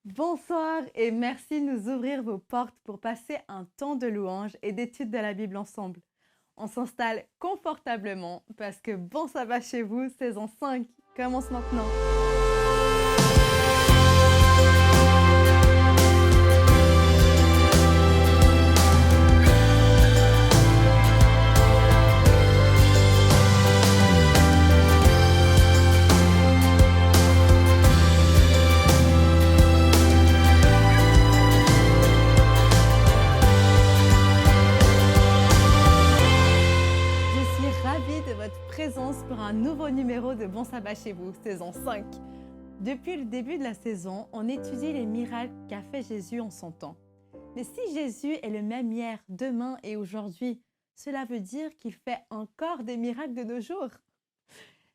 Bonsoir et merci de nous ouvrir vos portes pour passer un temps de louange et d'étude de la Bible ensemble. On s'installe confortablement parce que Bon Sabbat chez vous, saison 5, commence maintenant. Je suis ravie de votre présence pour un nouveau numéro de Bon Sabbat chez vous, saison 5. Depuis le début de la saison, on étudie les miracles qu'a fait Jésus en son temps. Mais si Jésus est le même hier, demain et aujourd'hui, cela veut dire qu'il fait encore des miracles de nos jours.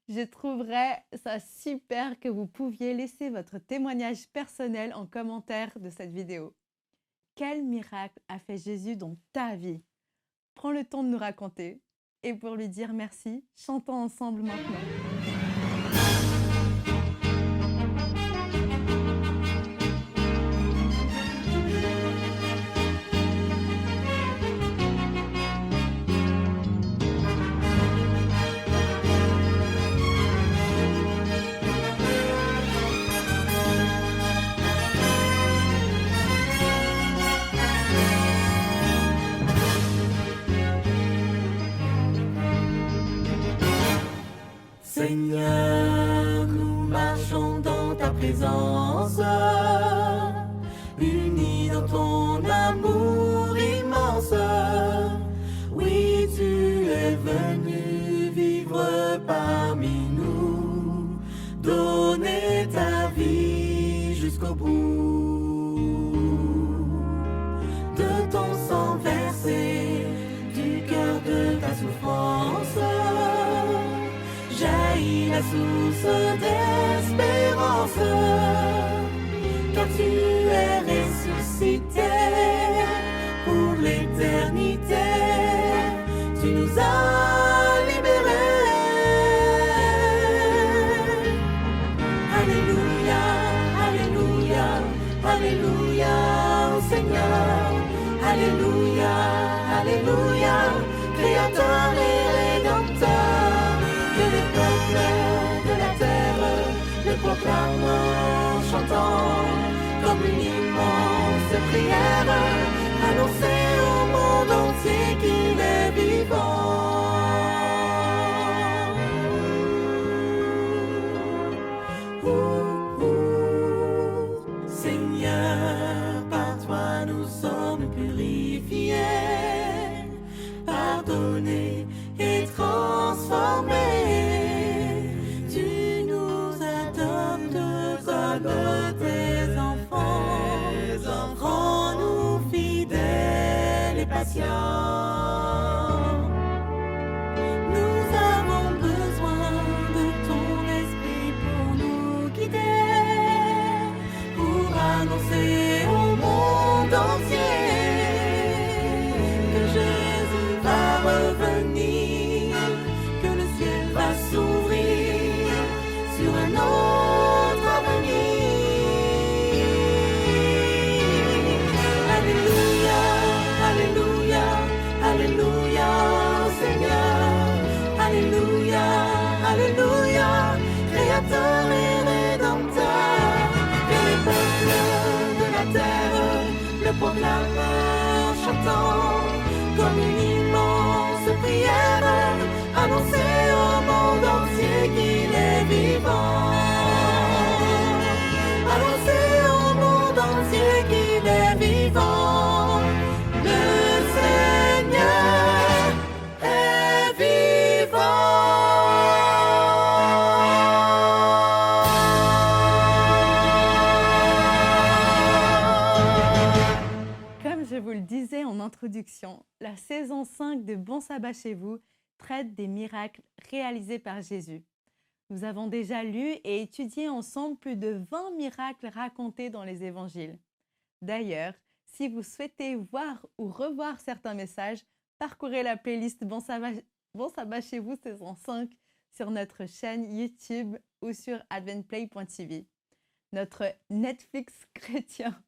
Je trouverais ça super que vous pouviez laisser votre témoignage personnel en commentaire de cette vidéo. Quel miracle a fait Jésus dans ta vie? Prends le temps de nous raconter. Et pour lui dire merci, chantons ensemble maintenant. Seigneur, nous marchons dans ta présence, unis dans ton amour immense. Oui, tu es venu vivre parmi nous, donner ta vie jusqu'au bout. De ton sang versé, du cœur de ta souffrance, jaillit la source d'espérance, car tu es ressuscité pour l'éternité. Tu nous as libérés. Alléluia, Alléluia, Alléluia au Seigneur. Alléluia, Alléluia, Créateur et Rédempteur. Que les peuples de la terre le proclament en chantant comme une immense prière, annoncer au monde entier qu'il est vivant. Seigneur, par toi nous sommes purifiés, pardonnés et transformés. Tu nous adoptes comme tes enfants, rends-nous fidèles et patients. Nous avons besoin de ton esprit pour nous guider, pour annoncer au monde entier que Jésus va revenir, que le ciel va s'ouvrir sur un autre avenir. Alléluia, Alléluia, Alléluia au Seigneur. Alléluia, Alléluia, Créateur et Rédempteur. Que les peuples de la terre le proclament en chantant comme une immense prière, annoncer au monde entier qu'il est vivant. Annoncer au monde entier qu'il est vivant. Le Seigneur est vivant. Comme je vous le disais en introduction, la saison 5 de Bon Sabbat chez vous traite des miracles réalisés par Jésus. Nous avons déjà lu et étudié ensemble plus de 20 miracles racontés dans les évangiles. D'ailleurs, si vous souhaitez voir ou revoir certains messages, parcourez la playlist Bon Sabbat chez vous saison 5 sur notre chaîne YouTube ou sur adventplay.tv. notre Netflix chrétien.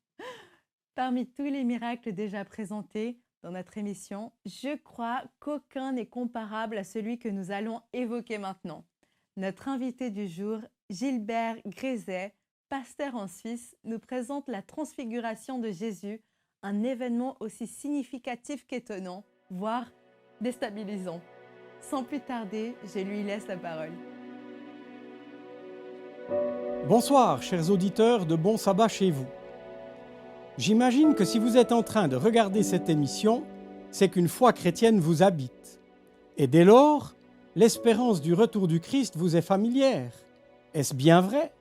Parmi tous les miracles déjà présentés dans notre émission, je crois qu'aucun n'est comparable à celui que nous allons évoquer maintenant. Notre invité du jour, Gilbert Grézet, pasteur en Suisse, nous présente la transfiguration de Jésus, un événement aussi significatif qu'étonnant, voire déstabilisant. Sans plus tarder, je lui laisse la parole. Bonsoir, chers auditeurs de Bon Sabbat chez vous. J'imagine que si vous êtes en train de regarder cette émission, c'est qu'une foi chrétienne vous habite. Et dès lors, l'espérance du retour du Christ vous est familière. Est-ce bien vrai?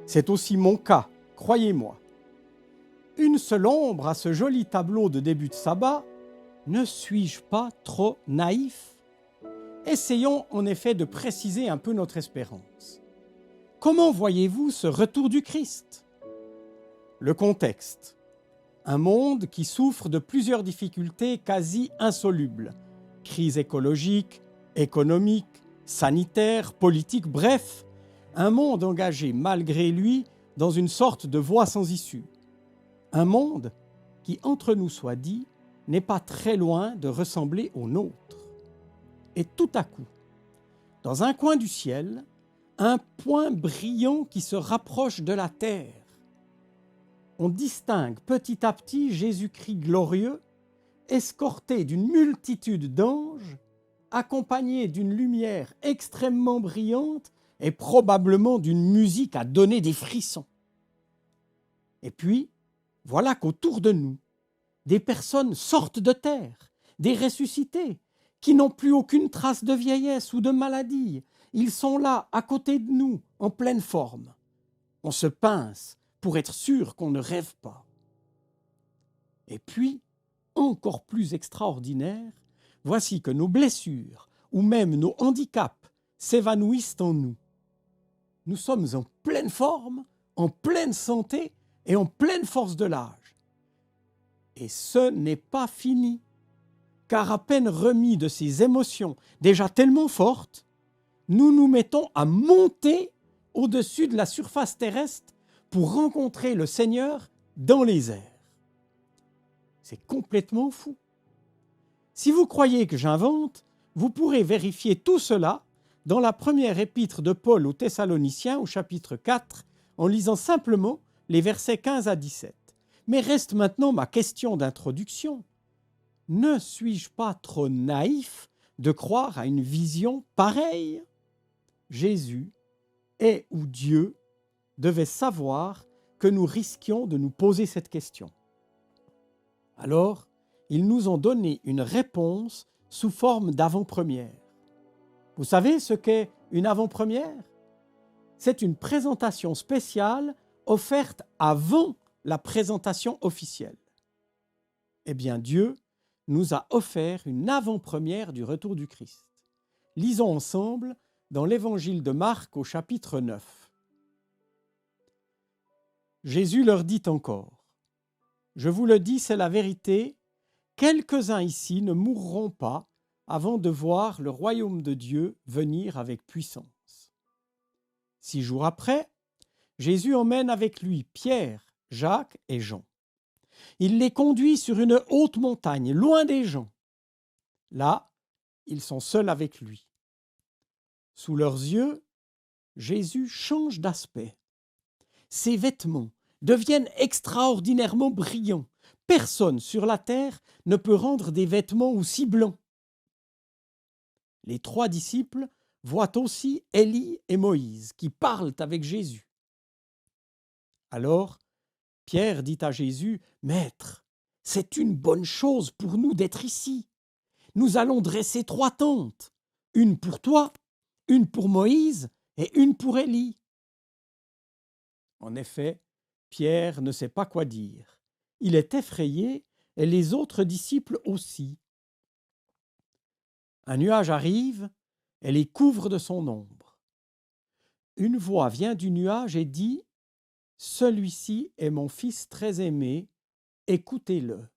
C'est aussi mon cas, croyez-moi. Une seule ombre à ce joli tableau de début de sabbat, ne suis-je pas trop naïf? Essayons en effet de préciser un peu notre espérance. Comment voyez-vous ce retour du Christ? Le contexte. Un monde qui souffre de plusieurs difficultés quasi insolubles. Crise écologique, économique, sanitaire, politique, bref, un monde engagé malgré lui dans une sorte de voie sans issue. Un monde qui, entre nous soit dit, n'est pas très loin de ressembler au nôtre. Et tout à coup, dans un coin du ciel, un point brillant qui se rapproche de la terre. On distingue petit à petit Jésus-Christ glorieux, escorté d'une multitude d'anges, accompagné d'une lumière extrêmement brillante et probablement d'une musique à donner des frissons. Et puis, voilà qu'autour de nous, des personnes sortent de terre, des ressuscités, qui n'ont plus aucune trace de vieillesse ou de maladie. Ils sont là, à côté de nous, en pleine forme. On se pince pour être sûr qu'on ne rêve pas. Et puis, encore plus extraordinaire, voici que nos blessures ou même nos handicaps s'évanouissent en nous. Nous sommes en pleine forme, en pleine santé et en pleine force de l'âge. Et ce n'est pas fini, car à peine remis de ces émotions déjà tellement fortes, nous nous mettons à monter au-dessus de la surface terrestre pour rencontrer le Seigneur dans les airs. C'est complètement fou. Si vous croyez que j'invente, vous pourrez vérifier tout cela dans la première épître de Paul aux Thessaloniciens au chapitre 4, en lisant simplement les versets 15 à 17. Mais reste maintenant ma question d'introduction. Ne suis-je pas trop naïf de croire à une vision pareille? Jésus est ou Dieu devait savoir que nous risquions de nous poser cette question. Alors, ils nous ont donné une réponse sous forme d'avant-première. Vous savez ce qu'est une avant-première? C'est une présentation spéciale offerte avant la présentation officielle. Eh bien, Dieu nous a offert une avant-première du retour du Christ. Lisons ensemble dans l'Évangile de Marc au chapitre 9. Jésus leur dit encore, « Je vous le dis, c'est la vérité, quelques-uns ici ne mourront pas avant de voir le royaume de Dieu venir avec puissance. » 6 jours après, Jésus emmène avec lui Pierre, Jacques et Jean. Il les conduit sur une haute montagne, loin des gens. Là, ils sont seuls avec lui. Sous leurs yeux, Jésus change d'aspect. Ses vêtements deviennent extraordinairement brillants. Personne sur la terre ne peut rendre des vêtements aussi blancs. Les 3 disciples voient aussi Élie et Moïse qui parlent avec Jésus. Alors, Pierre dit à Jésus, « Maître, c'est une bonne chose pour nous d'être ici. Nous allons dresser 3 tentes, une pour toi, une pour Moïse et une pour Élie. » En effet, Pierre ne sait pas quoi dire. Il est effrayé et les autres disciples aussi. Un nuage arrive et les couvre de son ombre. Une voix vient du nuage et dit « Celui-ci est mon fils très aimé, écoutez-le. »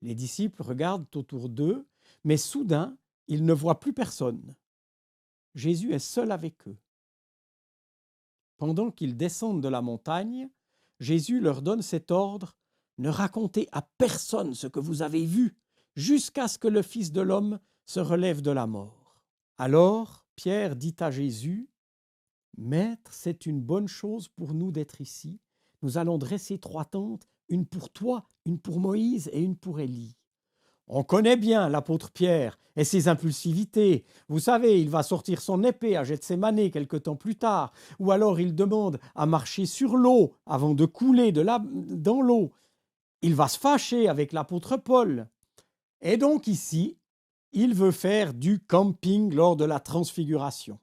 Les disciples regardent autour d'eux, mais soudain, ils ne voient plus personne. Jésus est seul avec eux. pendant qu'ils descendent de la montagne, Jésus leur donne cet ordre: ne racontez à personne ce que vous avez vu, jusqu'à ce que le Fils de l'homme se relève de la mort. Alors Pierre dit à Jésus: Maître, c'est une bonne chose pour nous d'être ici. Nous allons dresser 3 tentes, une pour toi, une pour Moïse et une pour Élie. On connaît bien l'apôtre Pierre et ses impulsivités. Vous savez, il va sortir son épée à Gethsémanée quelque temps plus tard, ou alors il demande à marcher sur l'eau avant de couler dans l'eau. Il va se fâcher avec l'apôtre Paul. Et donc ici, il veut faire du camping lors de la transfiguration.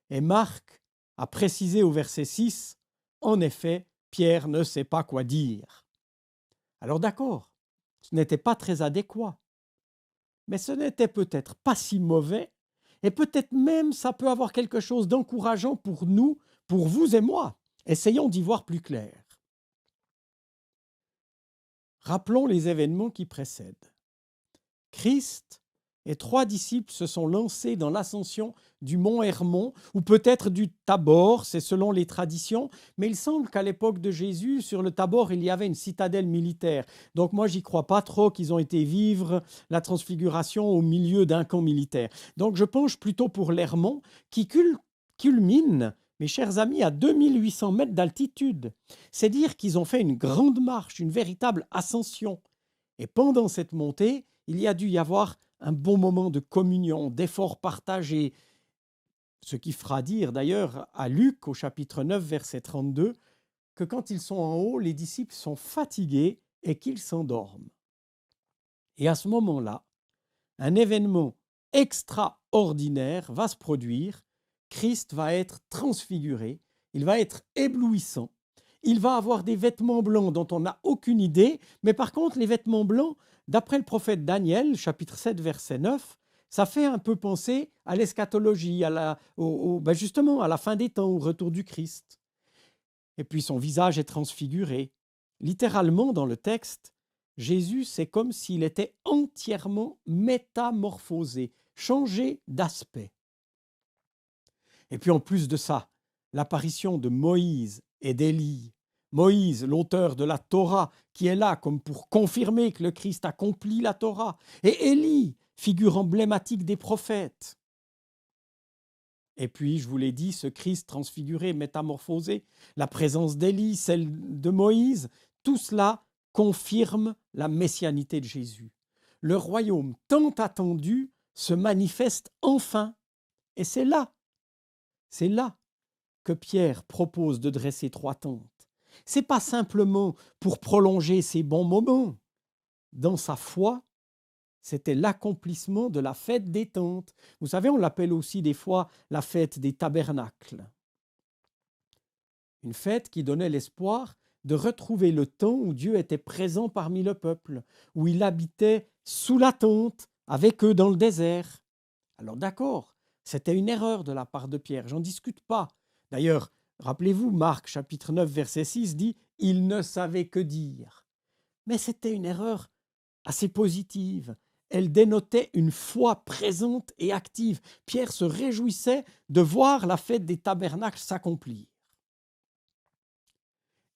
Et Marc a précisé au verset 6, en effet, Pierre ne sait pas quoi dire. Alors d'accord, ce n'était pas très adéquat, mais ce n'était peut-être pas si mauvais, et peut-être même ça peut avoir quelque chose d'encourageant pour nous, pour vous et moi. Essayons d'y voir plus clair. Rappelons les événements qui précèdent. Christ et 3 disciples se sont lancés dans l'ascension du mont Hermon, ou peut-être du Tabor, c'est selon les traditions, mais il semble qu'à l'époque de Jésus, sur le Tabor, il y avait une citadelle militaire. Donc moi, j'y crois pas trop qu'ils ont été vivre la transfiguration au milieu d'un camp militaire. Donc je penche plutôt pour l'Hermon, qui culmine, mes chers amis, à 2800 mètres d'altitude. C'est dire qu'ils ont fait une grande marche, une véritable ascension. Et pendant cette montée, il y a dû y avoir un bon moment de communion, d'efforts partagés. Ce qui fera dire d'ailleurs à Luc, au chapitre 9, verset 32, que quand ils sont en haut, les disciples sont fatigués et qu'ils s'endorment. Et à ce moment-là, un événement extraordinaire va se produire. Christ va être transfiguré, il va être éblouissant, il va avoir des vêtements blancs dont on n'a aucune idée, mais par contre, les vêtements blancs, d'après le prophète Daniel, chapitre 7, verset 9, ça fait un peu penser à l'eschatologie, justement à la fin des temps, au retour du Christ. Et puis son visage est transfiguré. Littéralement, dans le texte, Jésus, c'est comme s'il était entièrement métamorphosé, changé d'aspect. Et puis en plus de ça, l'apparition de Moïse et d'Élie. Moïse, l'auteur de la Torah, qui est là comme pour confirmer que le Christ accomplit la Torah. Et Élie, figure emblématique des prophètes. Et puis, je vous l'ai dit, ce Christ transfiguré, métamorphosé, la présence d'Élie, celle de Moïse, tout cela confirme la messianité de Jésus. Le royaume tant attendu se manifeste enfin. Et c'est là que Pierre propose de dresser 3 tentes. Ce n'est pas simplement pour prolonger ces bons moments. Dans sa foi, c'était l'accomplissement de la fête des tentes. Vous savez, on l'appelle aussi des fois la fête des tabernacles. Une fête qui donnait l'espoir de retrouver le temps où Dieu était présent parmi le peuple, où il habitait sous la tente, avec eux dans le désert. Alors d'accord, c'était une erreur de la part de Pierre, j'en discute pas. D'ailleurs, rappelez-vous, Marc chapitre 9, verset 6 dit « Il ne savait que dire ». Mais c'était une erreur assez positive. Elle dénotait une foi présente et active. Pierre se réjouissait de voir la fête des tabernacles s'accomplir.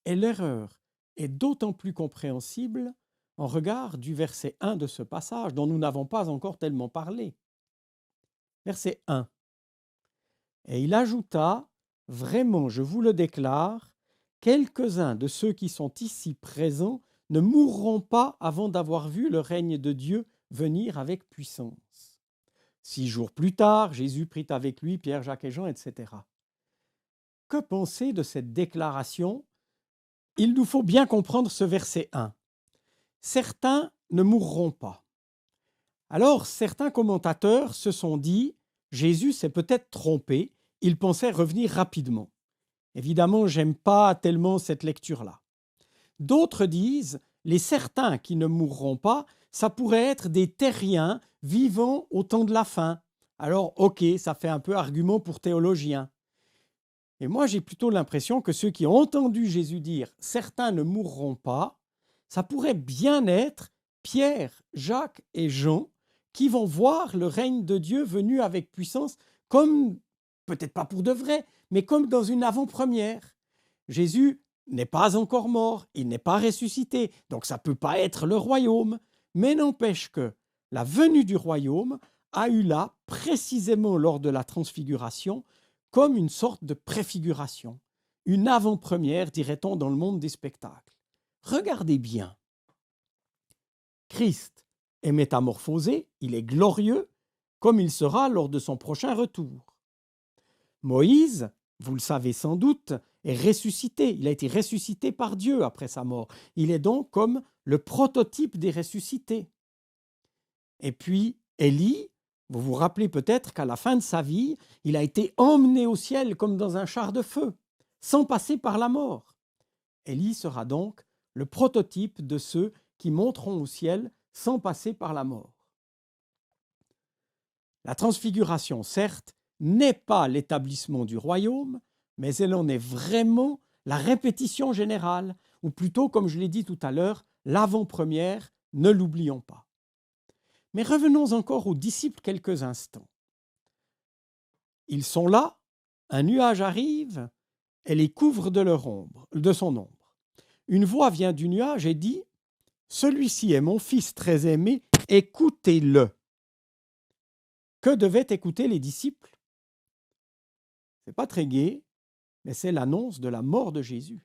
Et l'erreur est d'autant plus compréhensible en regard du verset 1 de ce passage, dont nous n'avons pas encore tellement parlé. Verset 1. Et il ajouta, vraiment, je vous le déclare, quelques-uns de ceux qui sont ici présents ne mourront pas avant d'avoir vu le règne de Dieu venir avec puissance. 6 jours plus tard, Jésus prit avec lui Pierre, Jacques et Jean, etc. Que penser de cette déclaration ? Il nous faut bien comprendre ce verset 1. Certains ne mourront pas. Alors, certains commentateurs se sont dit, Jésus s'est peut-être trompé, il pensait revenir rapidement. Évidemment, j'aime pas tellement cette lecture-là. D'autres disent, les certains qui ne mourront pas, ça pourrait être des terriens vivant au temps de la fin. Alors, ok, ça fait un peu argument pour théologiens. Et moi, j'ai plutôt l'impression que ceux qui ont entendu Jésus dire « certains ne mourront pas », ça pourrait bien être Pierre, Jacques et Jean qui vont voir le règne de Dieu venu avec puissance, comme peut-être pas pour de vrai, mais comme dans une avant-première. Jésus n'est pas encore mort, il n'est pas ressuscité, donc ça ne peut pas être le royaume, mais n'empêche que la venue du royaume a eu là, précisément lors de la transfiguration, comme une sorte de préfiguration, une avant-première, dirait-on, dans le monde des spectacles. Regardez bien. Christ est métamorphosé, il est glorieux, comme il sera lors de son prochain retour. Moïse, vous le savez sans doute, est ressuscité. Il a été ressuscité par Dieu après sa mort. Il est donc comme le prototype des ressuscités. Et puis Élie, vous vous rappelez peut-être qu'à la fin de sa vie, il a été emmené au ciel comme dans un char de feu, sans passer par la mort. Élie sera donc le prototype de ceux qui monteront au ciel sans passer par la mort. La transfiguration, certes, n'est pas l'établissement du royaume, mais elle en est vraiment la répétition générale, ou plutôt, comme je l'ai dit tout à l'heure, l'avant-première, ne l'oublions pas. Mais revenons encore aux disciples quelques instants. Ils sont là, un nuage arrive, et les couvre de son ombre. Une voix vient du nuage et dit « Celui-ci est mon fils très aimé, écoutez-le ». Que devaient écouter les disciples? Ce n'est pas très gai, mais c'est l'annonce de la mort de Jésus.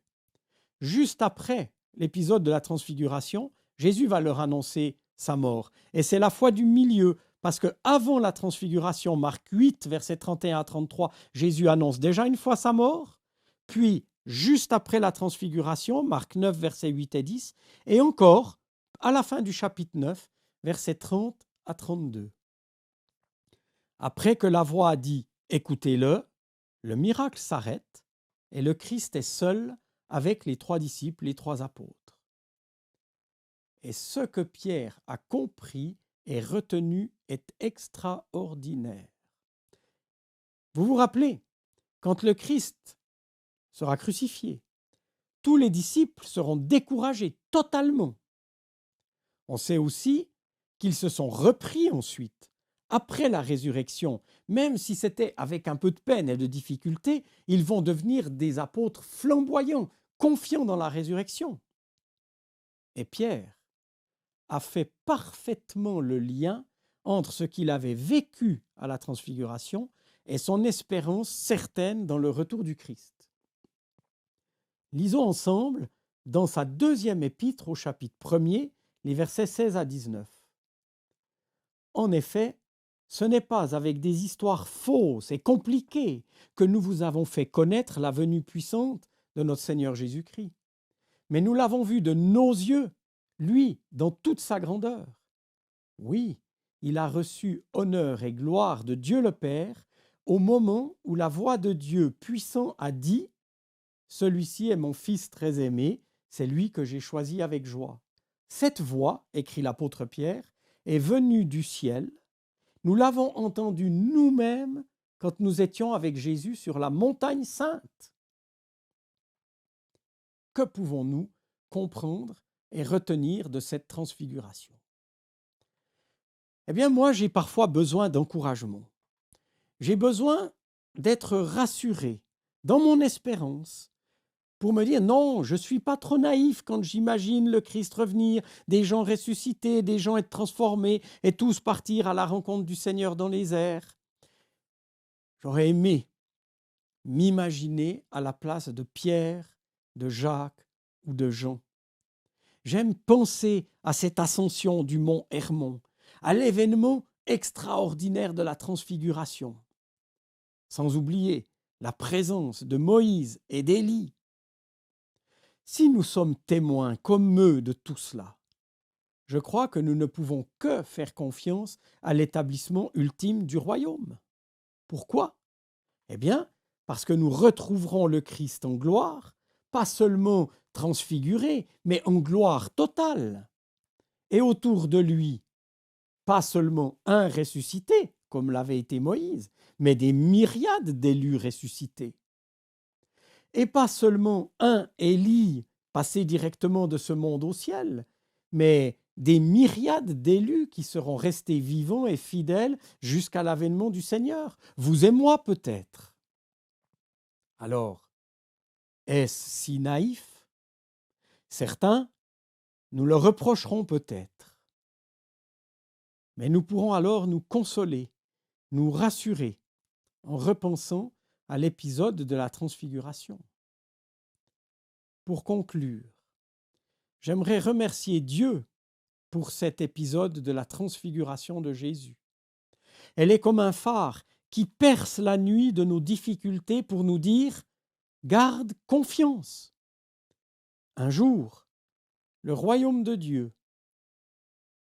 Juste après l'épisode de la transfiguration, Jésus va leur annoncer sa mort. Et c'est la foi du milieu, parce qu'avant la transfiguration, Marc 8, versets 31 à 33, Jésus annonce déjà une fois sa mort, puis juste après la transfiguration, Marc 9, versets 8 et 10, et encore à la fin du chapitre 9, versets 30 à 32. Après que la voix a dit « écoutez-le », le miracle s'arrête et le Christ est seul avec les 3 disciples, les 3 apôtres. Et ce que Pierre a compris et retenu est extraordinaire. Vous vous rappelez, quand le Christ sera crucifié, tous les disciples seront découragés totalement. On sait aussi qu'ils se sont repris ensuite. Après la résurrection, même si c'était avec un peu de peine et de difficulté, ils vont devenir des apôtres flamboyants, confiants dans la résurrection. Et Pierre a fait parfaitement le lien entre ce qu'il avait vécu à la transfiguration et son espérance certaine dans le retour du Christ. Lisons ensemble dans sa 2e épître au chapitre 1er, les versets 16 à 19. En effet, ce n'est pas avec des histoires fausses et compliquées que nous vous avons fait connaître la venue puissante de notre Seigneur Jésus-Christ. Mais nous l'avons vu de nos yeux, lui, dans toute sa grandeur. Oui, il a reçu honneur et gloire de Dieu le Père au moment où la voix de Dieu puissant a dit « Celui-ci est mon Fils très aimé, c'est lui que j'ai choisi avec joie. » Cette voix, écrit l'apôtre Pierre, est venue du ciel. Nous l'avons entendu nous-mêmes quand nous étions avec Jésus sur la montagne sainte. Que pouvons-nous comprendre et retenir de cette transfiguration? Eh bien, moi, j'ai parfois besoin d'encouragement. J'ai besoin d'être rassuré dans mon espérance pour me dire non, je ne suis pas trop naïf quand j'imagine le Christ revenir, des gens ressuscités, des gens être transformés et tous partir à la rencontre du Seigneur dans les airs. J'aurais aimé m'imaginer à la place de Pierre, de Jacques ou de Jean. J'aime penser à cette ascension du mont Hermon, à l'événement extraordinaire de la transfiguration, sans oublier la présence de Moïse et d'Élie. Si nous sommes témoins comme eux de tout cela, je crois que nous ne pouvons que faire confiance à l'établissement ultime du royaume. Pourquoi? Eh bien, parce que nous retrouverons le Christ en gloire, pas seulement transfiguré, mais en gloire totale. Et autour de lui, pas seulement un ressuscité, comme l'avait été Moïse, mais des myriades d'élus ressuscités. Et pas seulement un Élie passé directement de ce monde au ciel, mais des myriades d'élus qui seront restés vivants et fidèles jusqu'à l'avènement du Seigneur. Vous et moi peut-être. Alors, est-ce si naïf? Certains nous le reprocheront peut-être. Mais nous pourrons alors nous consoler, nous rassurer en repensant à l'épisode de la transfiguration. Pour conclure, j'aimerais remercier Dieu pour cet épisode de la transfiguration de Jésus. Elle est comme un phare qui perce la nuit de nos difficultés pour nous dire « Garde confiance ». Un jour, le royaume de Dieu,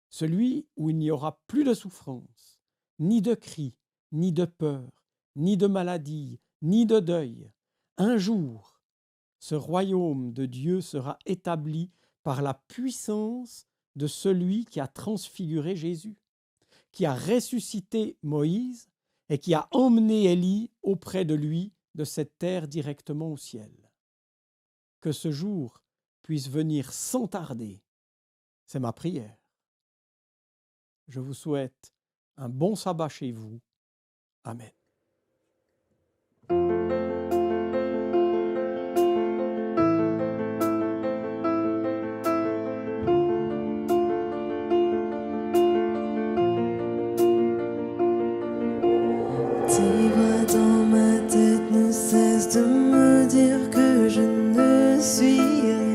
celui où il n'y aura plus de souffrance, ni de cris, ni de peur, ni de maladie, ni de deuil, un jour, ce royaume de Dieu sera établi par la puissance de celui qui a transfiguré Jésus, qui a ressuscité Moïse et qui a emmené Élie auprès de lui de cette terre directement au ciel. Que ce jour puisse venir sans tarder, c'est ma prière. Je vous souhaite un bon sabbat chez vous. Amen. Tes voix dans ma tête ne cessent de me dire que je ne suis rien.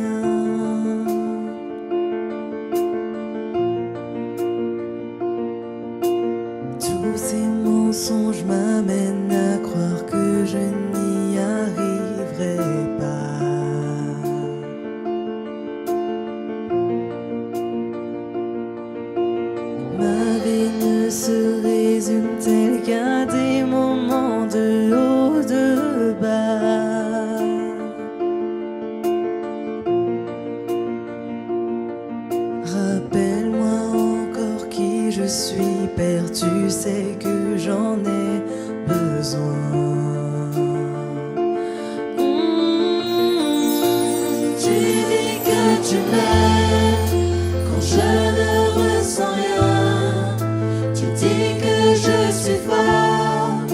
Tous ces mensonges m'amènent à croire que je n'y arriverai pas. Ma vie ne se résume-t-elle qu'à des moments de haut, de bas? Rappelle-moi encore qui je suis, Père, tu sais que j'en ai besoin. Tu dis que tu m'aimes quand je ne ressens rien. Tu dis que je suis fort,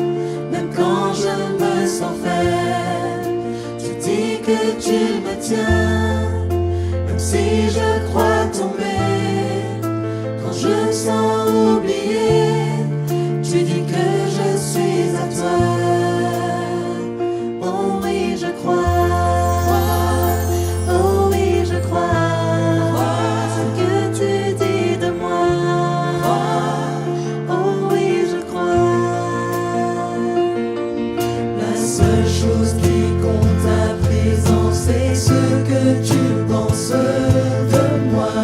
même quand je me sens faible. Tu dis que tu me tiens, même si je crois tomber. Quand je me sens oublié, tu dis que je suis à toi. Oh oui, je crois. Oh oui, je crois. Ce que tu dis de moi. Oh oui, je crois. La seule chose qui compte à présent, c'est ce que tu penses de moi.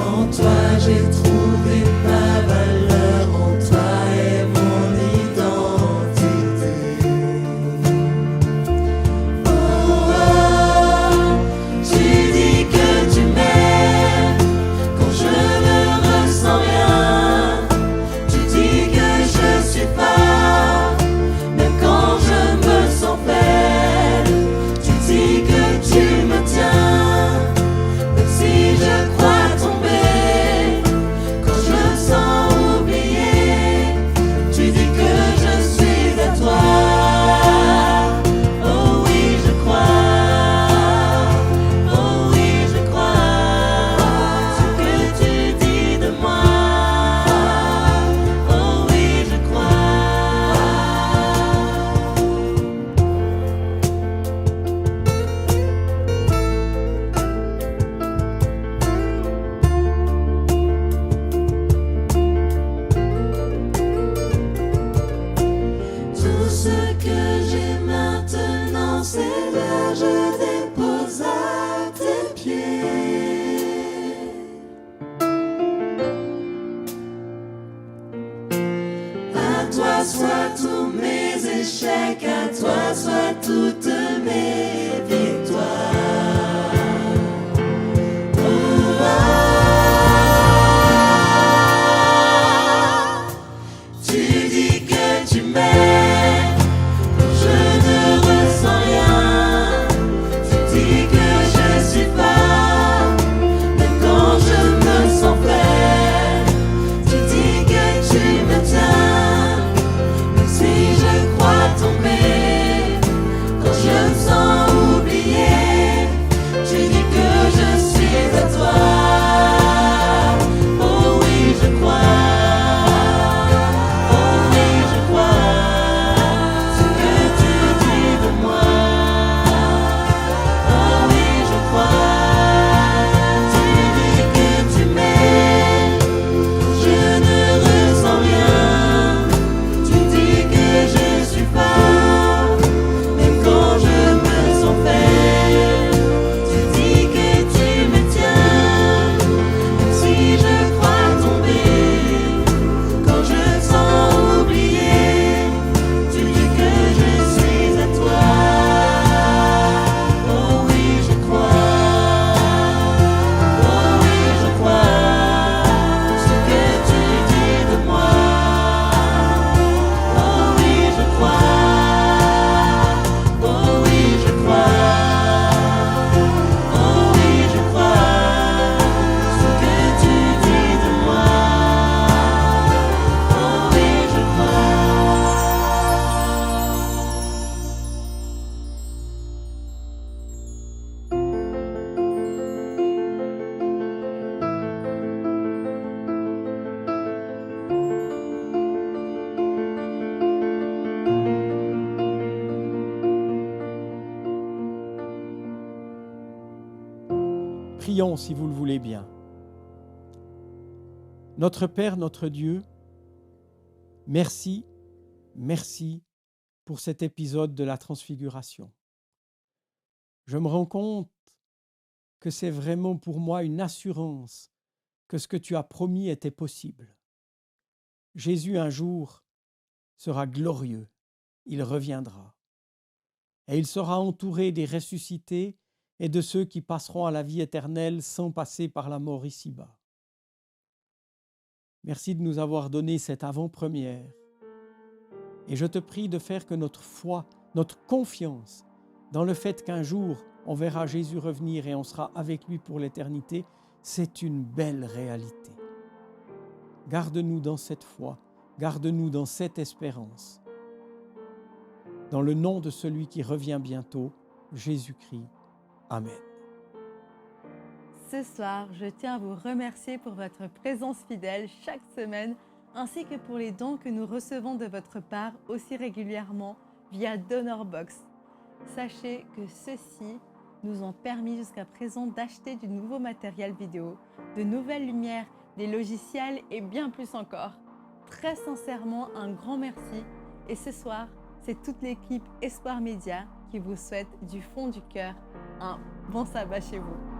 En toi j'ai trouvé ma valeur, en toi est mon identité. Oh, oh, tu dis que tu m'aimes quand je ne ressens rien. Tu dis que je suis fort, même quand je me sens faible. Tu dis que tu me tiens, même si je crois tomber. Quand je me sens oublié, tu dis que je suis à toi. Oh oui, je crois. Oh oui, je crois. Ce que tu dis de moi. Oh oui, je crois. Tout ce que j'ai maintenant, c'est là je dépose à tes pieds. À toi soient tous mes échecs, à toi soient toutes mes victoires. Oh, ah, tu dis que tu m'aimes quand je ne ressens rien. Tu dis que je suis fort, même quand je me sens faible. Tu dis que tu Prions si vous le voulez bien. Notre Père, notre Dieu, merci pour cet épisode de la Transfiguration. Je me rends compte que c'est vraiment pour moi une assurance que ce que tu as promis était possible. Jésus un jour sera glorieux, il reviendra. Et il sera entouré des ressuscités et de ceux qui passeront à la vie éternelle sans passer par la mort ici-bas. Merci de nous avoir donné cette avant-première. Et je te prie de faire que notre foi, notre confiance dans le fait qu'un jour on verra Jésus revenir et on sera avec lui pour l'éternité, c'est une belle réalité. Garde-nous dans cette foi, garde-nous dans cette espérance. Dans le nom de celui qui revient bientôt, Jésus-Christ. Amen. Ce soir, je tiens à vous remercier pour votre présence fidèle chaque semaine, ainsi que pour les dons que nous recevons de votre part aussi régulièrement via DonorBox. Sachez que ceux-ci nous ont permis jusqu'à présent d'acheter du nouveau matériel vidéo, de nouvelles lumières, des logiciels et bien plus encore. Très sincèrement, un grand merci. Et ce soir, c'est toute l'équipe Espoir Média qui vous souhaite du fond du cœur un bon sabbat chez vous.